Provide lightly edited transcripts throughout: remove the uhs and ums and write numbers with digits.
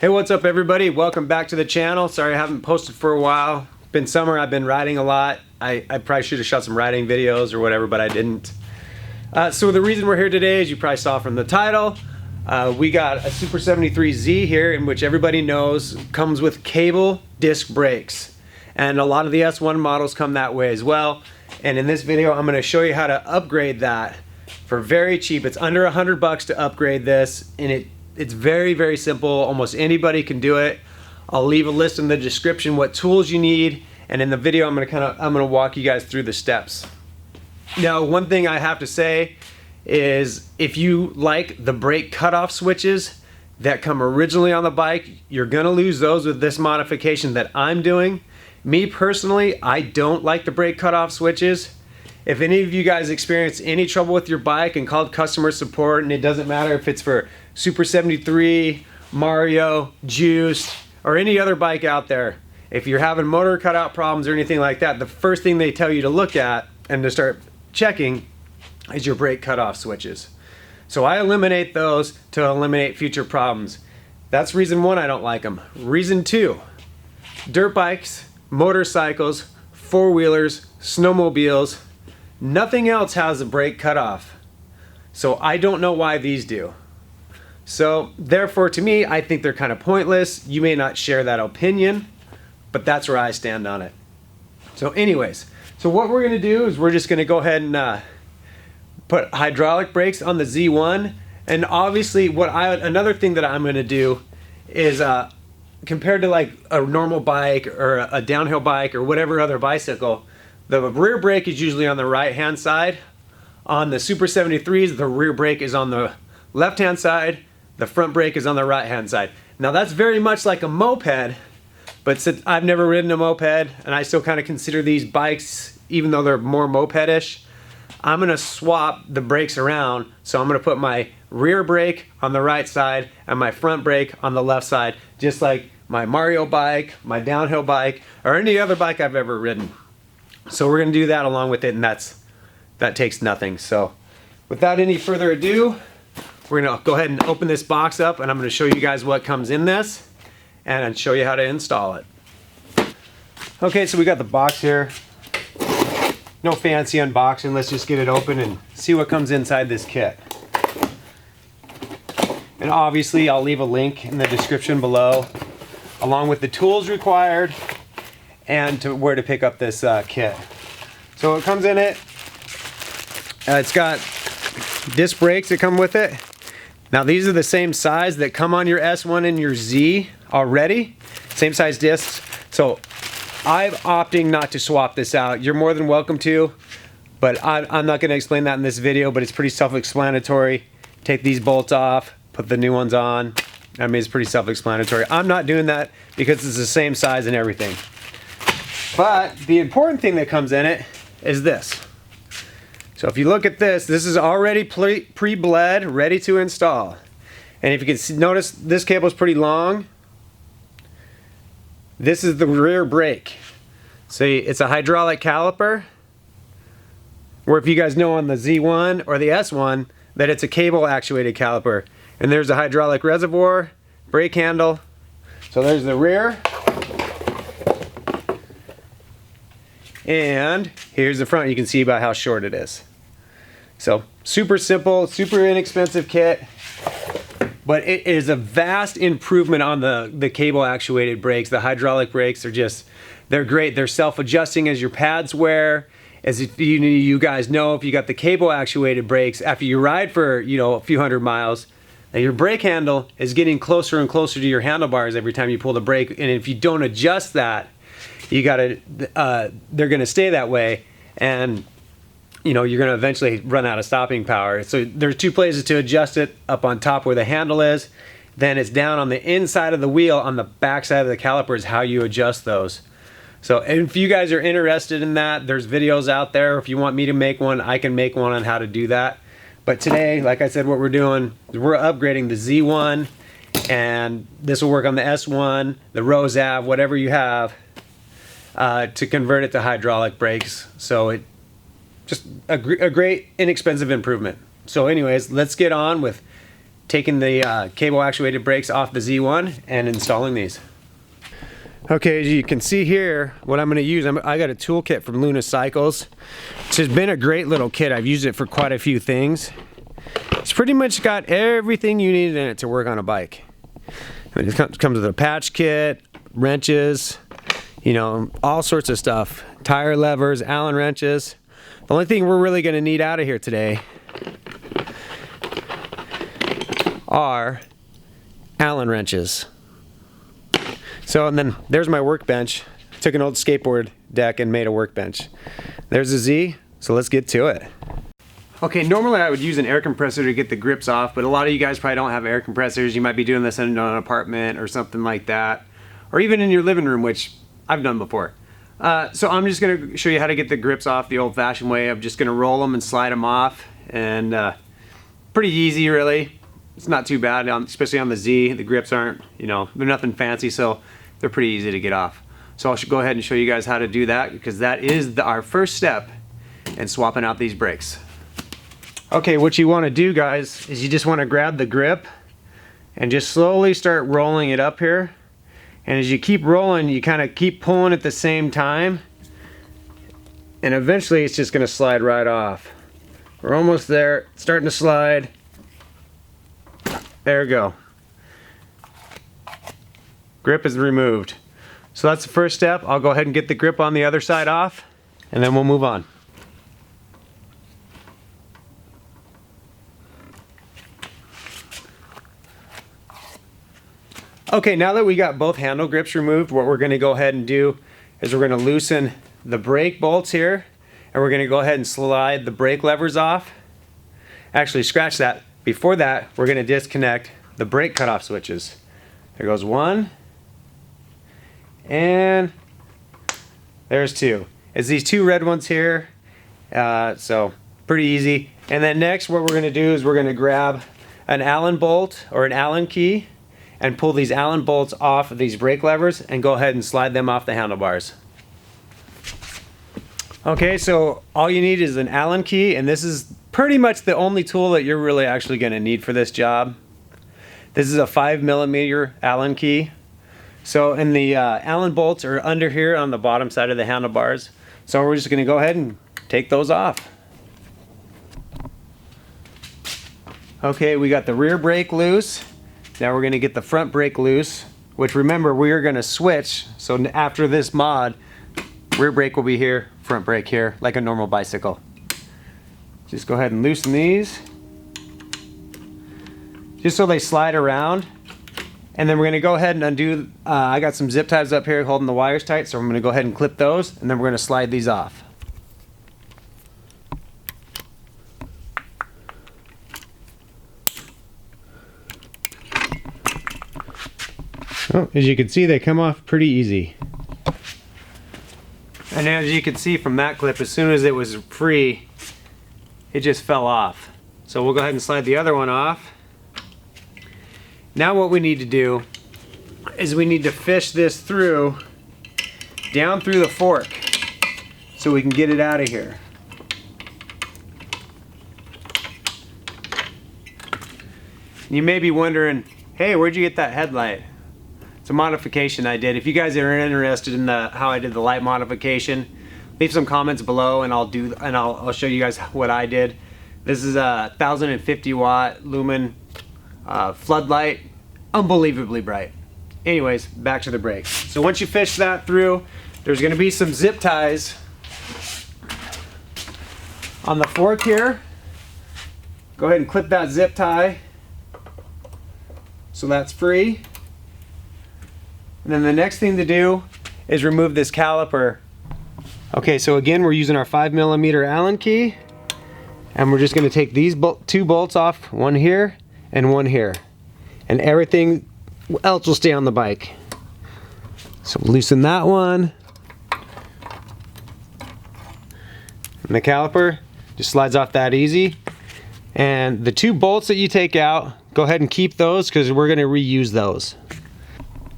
Hey, what's up everybody? Welcome back to the channel. Sorry I haven't posted for a while. Been summer, I've been riding a lot. I probably should have shot some riding videos or whatever, but I didn't. So the reason we're here today, as you probably saw from the title, we got a Super 73Z here, in which everybody knows comes with cable disc brakes. And a lot of the S1 models come that way as well. And in this video, I'm gonna show you how to upgrade that for very cheap. It's under $100 to upgrade this, and it's very, very simple. Almost anybody can do it. I'll leave a list in the description what tools you need, and in the video I'm gonna walk you guys through the steps. Now, one thing I have to say is if you like the brake cutoff switches that come originally on the bike, you're gonna lose those with this modification that I'm doing. Me personally, I don't like the brake cutoff switches. If any of you guys experience any trouble with your bike and called customer support, and it doesn't matter if it's for Super 73, Mario, Juice, or any other bike out there, if you're having motor cutout problems or anything like that, the first thing they tell you to look at and to start checking is your brake cutoff switches. So I eliminate those to eliminate future problems. That's reason one I don't like them. Reason two, dirt bikes, motorcycles, four-wheelers, snowmobiles, nothing else has a brake cutoff. So I don't know why these do. So therefore, to me, I think they're kind of pointless. You may not share that opinion, but that's where I stand on it. So anyways, so what we're gonna do is we're just gonna go ahead and put hydraulic brakes on the Z1. And obviously another thing that I'm gonna do is compared to like a normal bike or a downhill bike or whatever other bicycle, the rear brake is usually on the right hand side. On the Super 73s, the rear brake is on the left hand side, the front brake is on the right hand side. Now that's very much like a moped, but since I've never ridden a moped and I still kind of consider these bikes, even though they're more moped-ish, I'm gonna swap the brakes around. So I'm gonna put my rear brake on the right side and my front brake on the left side, just like my Mario bike, my downhill bike, or any other bike I've ever ridden. So we're gonna do that along with it, and that takes nothing. So without any further ado, we're gonna go ahead and open this box up, and I'm gonna show you guys what comes in this and show you how to install it. Okay, so we got the box here. No fancy unboxing, let's just get it open and see what comes inside this kit. And obviously I'll leave a link in the description below, along with the tools required and to where to pick up this kit. So it comes in it, it's got disc brakes that come with it. Now these are the same size that come on your S1 and your Z already, same size discs. So I'm opting not to swap this out. You're more than welcome to, but I'm not gonna explain that in this video, but it's pretty self-explanatory. Take these bolts off, put the new ones on. I mean, it's pretty self-explanatory. I'm not doing that because it's the same size and everything. But the important thing that comes in it is this. So if you look at this, this is already pre-bled, ready to install. And if you can see, notice this cable is pretty long. This is the rear brake. See, it's a hydraulic caliper, where if you guys know on the Z1 or the S1, that it's a cable actuated caliper. And there's a hydraulic reservoir, brake handle. So there's the rear. And here's the front. You can see about how short it is. So super simple, super inexpensive kit, but it is a vast improvement on the cable actuated brakes. The hydraulic brakes are they're great. They're self-adjusting as your pads wear. As if you guys know, if you got the cable actuated brakes, after you ride for a few hundred miles, now your brake handle is getting closer and closer to your handlebars every time you pull the brake. And if you don't adjust that, they're gonna stay that way, and you're gonna eventually run out of stopping power. So there's two places to adjust it: up on top where the handle is, then it's down on the inside of the wheel on the back side of the caliper is how you adjust those. So if you guys are interested in that, there's videos out there. If you want me to make one, I can make one on how to do that. But today, like I said, what we're doing is we're upgrading the Z1, and this will work on the S1, the Rose Ave, whatever you have, to convert it to hydraulic brakes. So it just a great inexpensive improvement. So anyways, let's get on with taking the cable actuated brakes off the Z1 and installing these. Okay, as you can see here, what I'm going to use, I got a toolkit from Luna Cycles. It's just been a great little kit. I've used it for quite a few things. It's pretty much got everything you need in it to work on a bike. It comes with a patch kit, wrenches, you know, all sorts of stuff. Tire levers, Allen wrenches. The only thing we're really going to need out of here today are Allen wrenches. So, and then there's my workbench. Took an old skateboard deck and made a workbench. There's a Z, so let's get to it. Okay, normally I would use an air compressor to get the grips off, but a lot of you guys probably don't have air compressors. You might be doing this in an apartment or something like that, or even in your living room, which I've done before. So I'm just gonna show you how to get the grips off the old-fashioned way. I'm just gonna roll them and slide them off, and pretty easy, really. It's not too bad, especially on the Z. The grips aren't, you know, they're nothing fancy, so they're pretty easy to get off. So I'll go ahead and show you guys how to do that, because that is our first step in swapping out these brakes. Okay, what you want to do, guys, is you just want to grab the grip and just slowly start rolling it up here. And as you keep rolling, you kind of keep pulling at the same time, and eventually it's just going to slide right off. We're almost there, it's starting to slide. There we go. Grip is removed. So that's the first step. I'll go ahead and get the grip on the other side off, and then we'll move on. Okay, now that we got both handle grips removed, what we're going to go ahead and do is we're going to loosen the brake bolts here, and we're going to go ahead and slide the brake levers off. Actually, scratch that. Before that, we're going to disconnect the brake cutoff switches. There goes one, and there's two. It's these two red ones here, so pretty easy. And then next, what we're going to do is we're going to grab an Allen bolt or an Allen key and pull these Allen bolts off of these brake levers and go ahead and slide them off the handlebars. Okay, so all you need is an Allen key, and this is pretty much the only tool that you're really actually going to need for this job. This is a 5mm Allen key. So, and the Allen bolts are under here on the bottom side of the handlebars. So we're just going to go ahead and take those off. Okay, we got the rear brake loose. Now we're going to get the front brake loose, which remember we are going to switch. So after this mod, rear brake will be here, front brake here, like a normal bicycle. Just go ahead and loosen these, just so they slide around. And then we're going to go ahead and undo, I got some zip ties up here holding the wires tight, so I'm going to go ahead and clip those, and then we're going to slide these off. Oh, as you can see, they come off pretty easy. And as you can see from that clip, as soon as it was free, it just fell off. So we'll go ahead and slide the other one off. Now what we need to do is we need to fish this through, down through the fork, so we can get it out of here. You may be wondering, hey, where'd you get that headlight? It's a modification I did. If you guys are interested in how I did the light modification, leave some comments below, and I'll show you guys what I did. This is a 1050 watt lumen floodlight, unbelievably bright. Anyways, back to the brakes. So once you fish that through, there's going to be some zip ties on the fork here. Go ahead and clip that zip tie so that's free. And then the next thing to do is remove this caliper. Okay, so again, we're using our 5mm Allen key, and we're just going to take these two bolts off, one here and one here, and everything else will stay on the bike. So loosen that one, and the caliper just slides off that easy. And the two bolts that you take out, go ahead and keep those, because we're going to reuse those.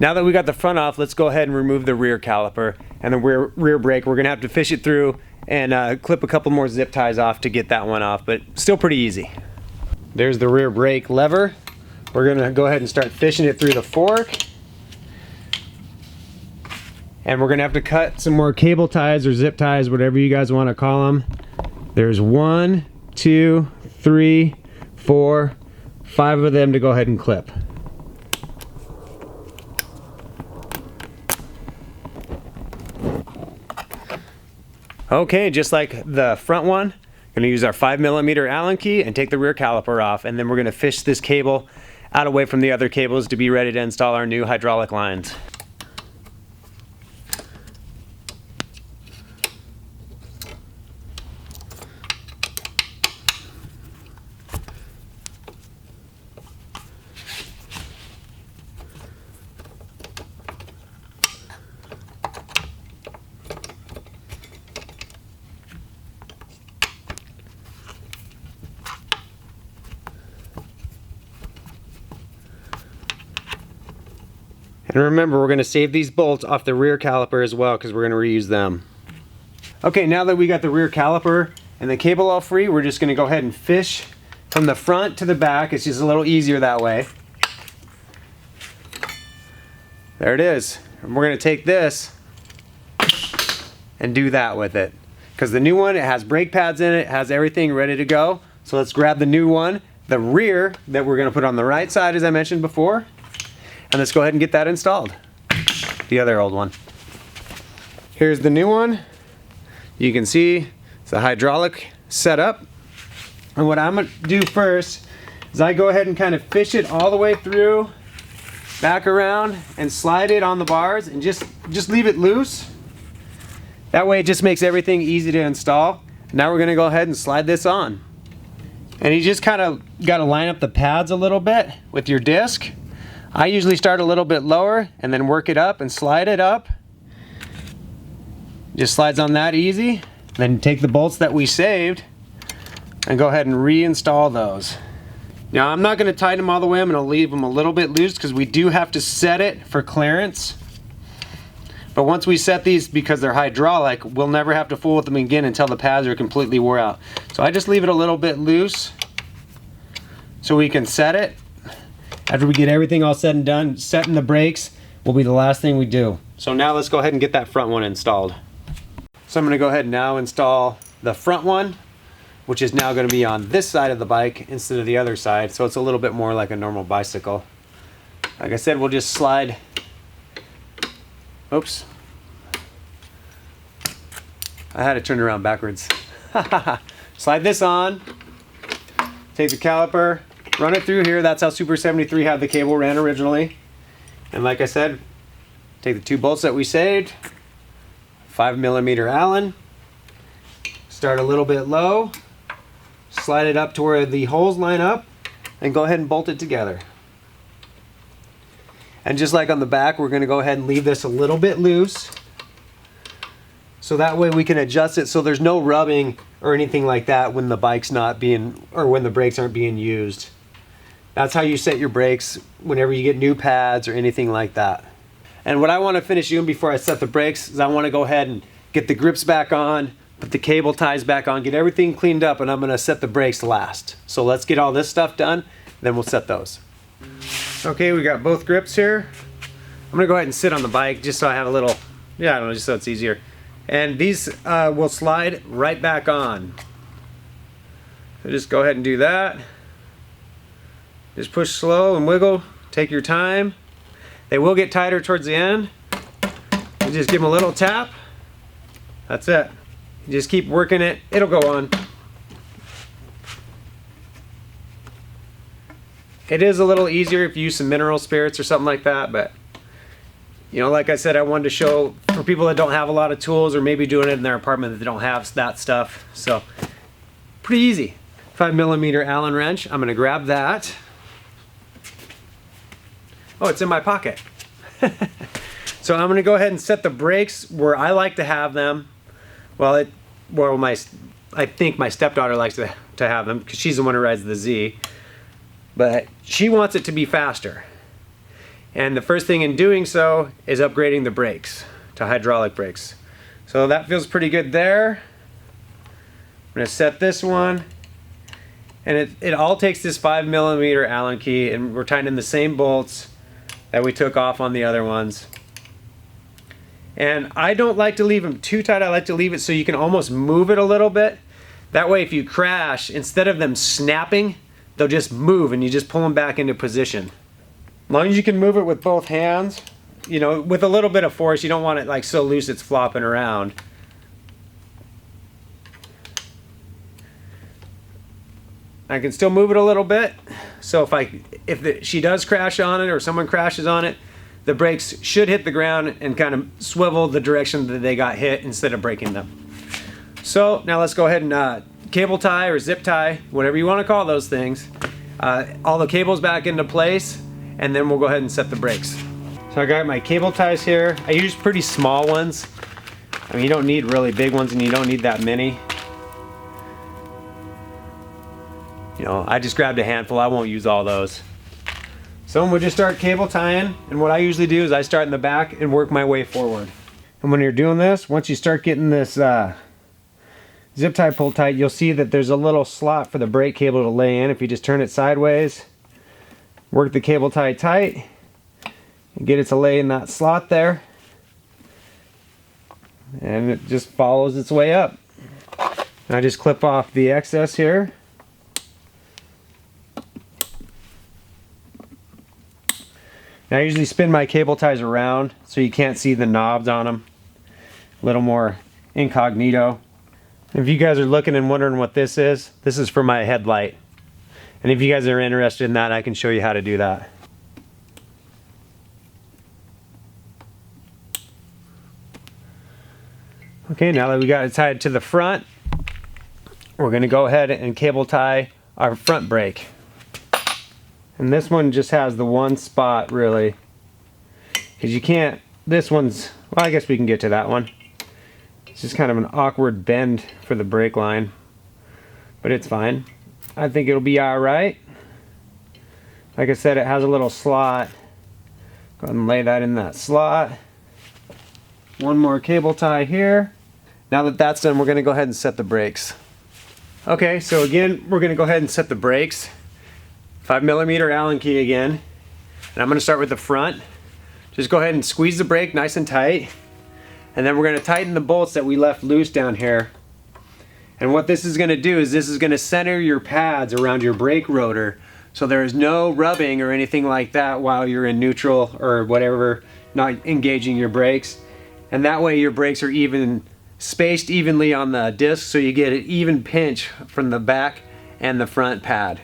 Now that we got the front off, let's go ahead and remove the rear caliper and the rear brake. We're gonna have to fish it through and clip a couple more zip ties off to get that one off, but still pretty easy. There's the rear brake lever. We're gonna go ahead and start fishing it through the fork. And we're gonna have to cut some more cable ties or zip ties, whatever you guys wanna call them. There's 1, 2, 3, 4, 5 of them to go ahead and clip. Okay, just like the front one, gonna use our 5mm Allen key and take the rear caliper off, and then we're gonna fish this cable out away from the other cables to be ready to install our new hydraulic lines. And remember, we're going to save these bolts off the rear caliper as well because we're going to reuse them. Okay, now that we got the rear caliper and the cable all free, we're just going to go ahead and fish from the front to the back. It's just a little easier that way. There it is. And we're going to take this and do that with it. Because the new one, it has brake pads in it, has everything ready to go. So let's grab the new one, the rear that we're going to put on the right side as I mentioned before. And let's go ahead and get that installed. The other old one. Here's the new one. You can see it's a hydraulic setup. And what I'm gonna do first is I go ahead and kind of fish it all the way through, back around, and slide it on the bars and just leave it loose. That way it just makes everything easy to install. Now we're gonna go ahead and slide this on. And you just kind of gotta line up the pads a little bit with your disc. I usually start a little bit lower and then work it up and slide it up. Just slides on that easy. Then take the bolts that we saved and go ahead and reinstall those. Now I'm not going to tighten them all the way. I'm going to leave them a little bit loose because we do have to set it for clearance. But once we set these, because they're hydraulic, we'll never have to fool with them again until the pads are completely wore out. So I just leave it a little bit loose so we can set it. After we get everything all said and done, setting the brakes will be the last thing we do. So now let's go ahead and get that front one installed. So I'm going to go ahead and now install the front one, which is now going to be on this side of the bike instead of the other side, so it's a little bit more like a normal bicycle. Like I said, we'll just slide. Oops. I had it turned around backwards. Slide this on, take the caliper, run it through here. That's how Super 73 had the cable ran originally. And like I said, take the 2 bolts that we saved, 5mm Allen, start a little bit low, slide it up to where the holes line up, and go ahead and bolt it together. And just like on the back, we're going to go ahead and leave this a little bit loose, so that way we can adjust it so there's no rubbing or anything like that when the bike's not being, or when the brakes aren't being used. That's how you set your brakes whenever you get new pads or anything like that. And what I want to finish doing before I set the brakes is I want to go ahead and get the grips back on, put the cable ties back on, get everything cleaned up, and I'm going to set the brakes last. So let's get all this stuff done, then we'll set those. Okay, we got both grips here. I'm going to go ahead and sit on the bike just so I have a little, I don't know, just so it's easier. And these will slide right back on. So just go ahead and do that. Just push slow and wiggle, take your time. They will get tighter towards the end. You just give them a little tap. That's it. You just keep working it, it'll go on. It is a little easier if you use some mineral spirits or something like that, but you know, like I said, I wanted to show for people that don't have a lot of tools or maybe doing it in their apartment that they don't have that stuff. So, pretty easy. 5mm Allen wrench, I'm gonna grab that. Oh, it's in my pocket. So I'm gonna go ahead and set the brakes where I like to have them. I think my stepdaughter likes to have them because she's the one who rides the Z. But she wants it to be faster. And the first thing in doing so is upgrading the brakes to hydraulic brakes. So that feels pretty good there. I'm gonna set this one. And it all takes this 5mm Allen key, and we're tightening the same bolts that we took off on the other ones. And I don't like to leave them too tight. I like to leave it so you can almost move it a little bit. That way if you crash, instead of them snapping, they'll just move and you just pull them back into position. As long as you can move it with both hands, you know, with a little bit of force. You don't want it like so loose it's flopping around. I can still move it a little bit. So if she does crash on it or someone crashes on it, the brakes should hit the ground and kind of swivel the direction that they got hit instead of breaking them. So now let's go ahead and cable tie or zip tie, whatever you want to call those things. All the cables back into place, and then we'll go ahead and set the brakes. So I got my cable ties here. I use pretty small ones. I mean, you don't need really big ones and you don't need that many. You know, I just grabbed a handful. I won't use all those. So we'll just start cable tying, and what I usually do is I start in the back and work my way forward. And when you're doing this, once you start getting this zip tie pulled tight, you'll see that there's a little slot for the brake cable to lay in. If you just turn it sideways, work the cable tie tight, and get it to lay in that slot there, and it just follows its way up. And I just clip off the excess here. Now I usually spin my cable ties around so you can't see the knobs on them. A little more incognito. If you guys are looking and wondering what this is for my headlight. And if you guys are interested in that, I can show you how to do that. Okay, now that we got it tied to the front, we're going to go ahead and cable tie our front brake. And this one just has the one spot really, because you can't, this one's, well, I guess we can get to that one. It's just kind of an awkward bend for the brake line, but it's fine. I think it'll be alright. Like I said, it has a little slot. Go ahead and lay that in that slot. One more cable tie here. Now that that's done, we're going to go ahead and set the brakes. Okay, so again, we're going to go ahead and set the brakes. 5mm Allen key again, and I'm going to start with the front. Just go ahead and squeeze the brake nice and tight, and then we're going to tighten the bolts that we left loose down here. And what this is going to do is this is going to center your pads around your brake rotor, so there is no rubbing or anything like that while you're in neutral or whatever, not engaging your brakes. And that way your brakes are even spaced evenly on the disc, so you get an even pinch from the back and the front pad.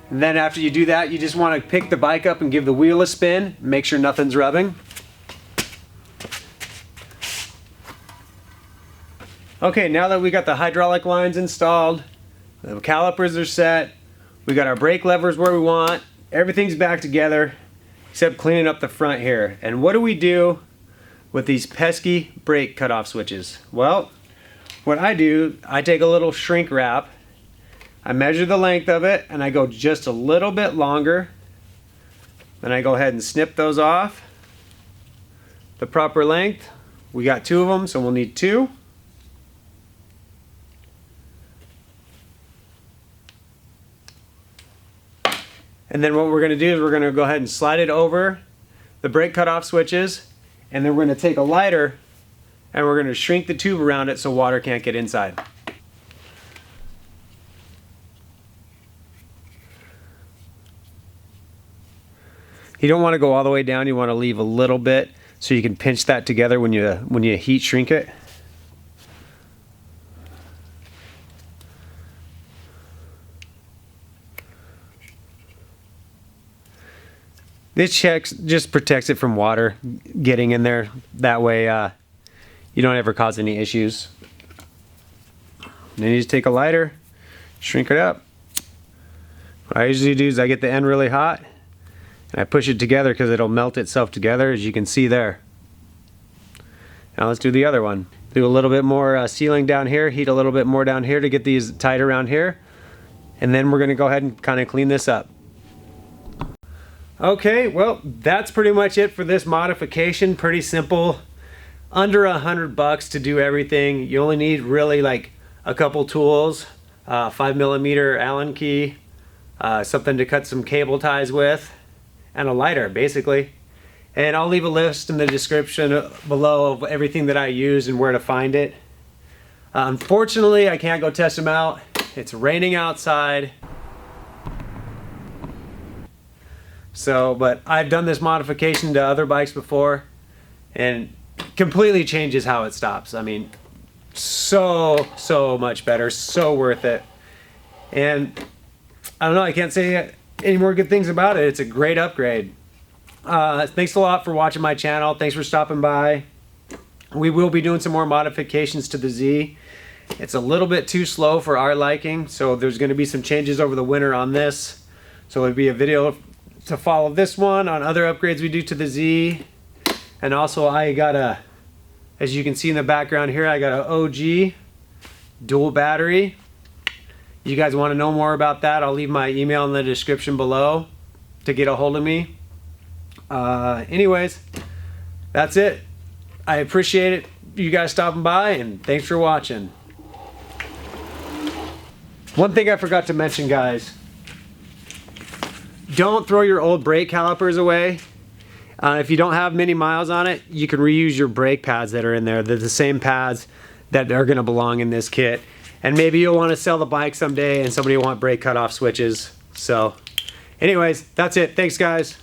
And then after you do that, you just want to pick the bike up and give the wheel a spin. Make sure nothing's rubbing. Okay, now that we got the hydraulic lines installed, the calipers are set, we got our brake levers where we want, everything's back together, except cleaning up the front here. And what do we do with these pesky brake cutoff switches? Well, what I do, I take a little shrink wrap, I measure the length of it, and I go just a little bit longer. Then I go ahead and snip those off the proper length. We got 2 of them, so we'll need 2. And then what we're going to do is we're going to go ahead and slide it over the brake cutoff switches, and then we're going to take a lighter and we're going to shrink the tube around it so water can't get inside. You don't want to go all the way down, you want to leave a little bit so you can pinch that together when you heat shrink it. This just protects it from water getting in there. That way you don't ever cause any issues. And then you just take a lighter, shrink it up. What I usually do is I get the end really hot and I push it together because it'll melt itself together, as you can see there. Now let's do the other one. Do a little bit more sealing down here, heat a little bit more down here to get these tight around here. And then we're going to go ahead and kind of clean this up. Okay, well, that's pretty much it for this modification. Pretty simple. Under $100 to do everything. You only need really like a couple tools, 5mm Allen key, something to cut some cable ties with, and a lighter basically. And I'll leave a list in the description below of everything that I use and where to find it. Unfortunately, I can't go test them out. It's raining outside. So, but I've done this modification to other bikes before and completely changes how it stops. I mean, so much better, so worth it. And I don't know, I can't say any more good things about it. It's a great upgrade. Thanks a lot for watching my channel. Thanks for stopping by. We will be doing some more modifications to the Z. It's a little bit too slow for our liking, so there's going to be some changes over the winter on this. So it'll be a video to follow this one on other upgrades we do to the Z. And also I got a, as you can see in the background here, I got an OG dual battery. You guys want to know more about that, I'll leave my email in the description below to get a hold of me. Anyways, that's it. I appreciate it, you guys stopping by, and thanks for watching. One thing I forgot to mention, guys, don't throw your old brake calipers away. If you don't have many miles on it, you can reuse your brake pads that are in there. They're the same pads that are going to belong in this kit. And maybe you'll want to sell the bike someday and somebody will want brake cutoff switches. So anyways, that's it. Thanks, guys.